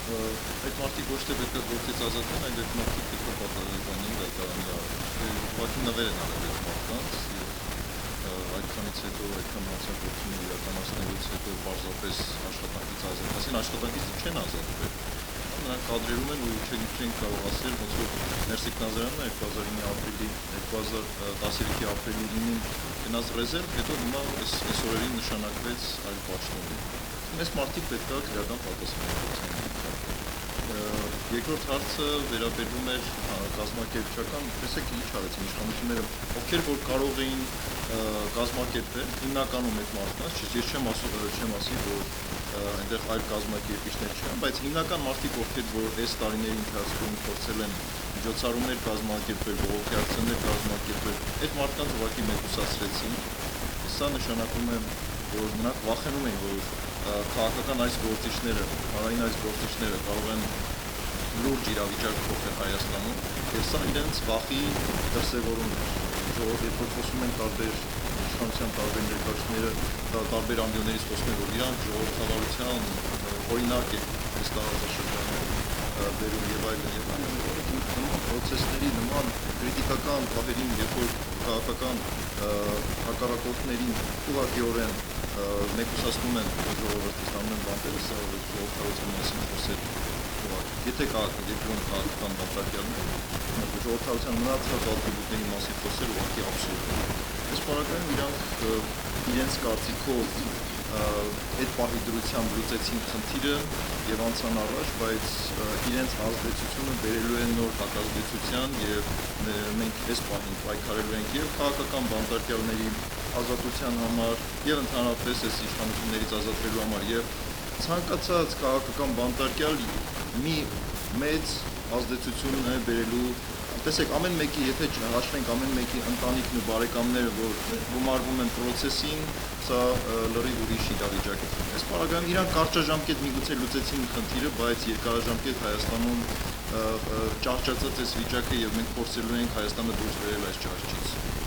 այդ մարդիկ ոչ թե պետք է գործից ազատվեն, այլ այդ մարդիկ պետք է պատահականին դատարանի առարկա։ Ուղղակի նվեր են արել այդ մարդկանց եւ այդքանից հետո այդքան հանցագործություն իրականացնելուց հետո պարզապես աշխատանքից ասեն աշխատանքից չեն ազատվել։ Նրանք կադրերում են ու չենք կարող ասել, ոնց որ Ներսիկ Նազարյանը 2009 ապրիլի 2013-ի ապրիլի 9-ին գնաց ռեզերվ, հետո հիմա այս օրերին նշանակվեց այլ պաշտոնի։ Մեզ մարդիկ պետք է քրեական պատասխանատվություն։ Երկրորդ հարցը վերաբերում էր կազմակերպչական, տեսեք ինչ արեցին իշխանությունները, ովքեր որ կարող էին կազմակերպել, հիմնականում այդ մարդկանց, ես չեմ ասի, որ այնտեղ այլ կազմակերպիչներ չկան, բայց հիմնական մարդիկ, ովքեր որ այս տարիների ընթացքում փորձել են միջոցառումներ կազմակերպել, բողոքի ակցիաներ կազմակերպել, այդ մարդկանց ուղղակի մեկուսացրեցին։ Սա նշանակում է, որ նրանք վախենում են, որ քաղաքական այս գործիչները, հանրային այս գործիչները կարող են լուրջ իրավիճակ փոխել Հայաստանում, եւ սա իրենց վախի դրսևորումն է։ Երբ որ խոսում են տարբեր իշխանության տարբեր ներկայացուցիչները, տարբեր ամբիոններից խոսում են, որ իրանք ժողովրդավարության օրինակ է այս տարածաշրջանում բերում եւ այլն, նման պրոցեսների, նման քրիտիկական բաներին, երբ որ քաղաքական հակառակորդներին ուղղակիորեն մեկուսացնում են ժողովրդը, ստանում են բանտերը, սա ժողովրդավարության մասին խոսել, եթե երկրում քաղաքական բանտարկյալներ, ժողովրդավարության մնացած ալտրիբուտների մասին խոսել ուղղակի աբսուրդ է։ Այս պարագայում իրանք իրենց կարծիքով այդ պահի դրությամբ լուծեցին խնդիրը եւ անցան առաջ, բայց իրենց ազդեցությունը բերելու են նոր հակազդեցության եւ մենք այս պահին պայքարելու ենք եւ քաղաքական բանտարկյալների ազատության համար եւ ընդհանրապես այս իշխանություններից ազատվելու համար եւ ցանկացած քաղաքական բանտարկյալ մի մեծ ազդեցություն է բերելու։ Տեսեք, ամեն մեկի, եթե հաշվենք ամեն մեկի ընտանիքն ու բարեկամները, որ գումարվում են պրոցեսին, սա լրիվ ուրիշ իրավիճակ է։ Այս պարագայում իրանք կարճաժամկետ միգուցե լուծեցին խնդիրը, բայց երկարաժամկետ Հայաստանում ճահճացած այս վիճակը եւ մենք փորձելու ենք Հայաստանը դուրս բերել այս ճահճից։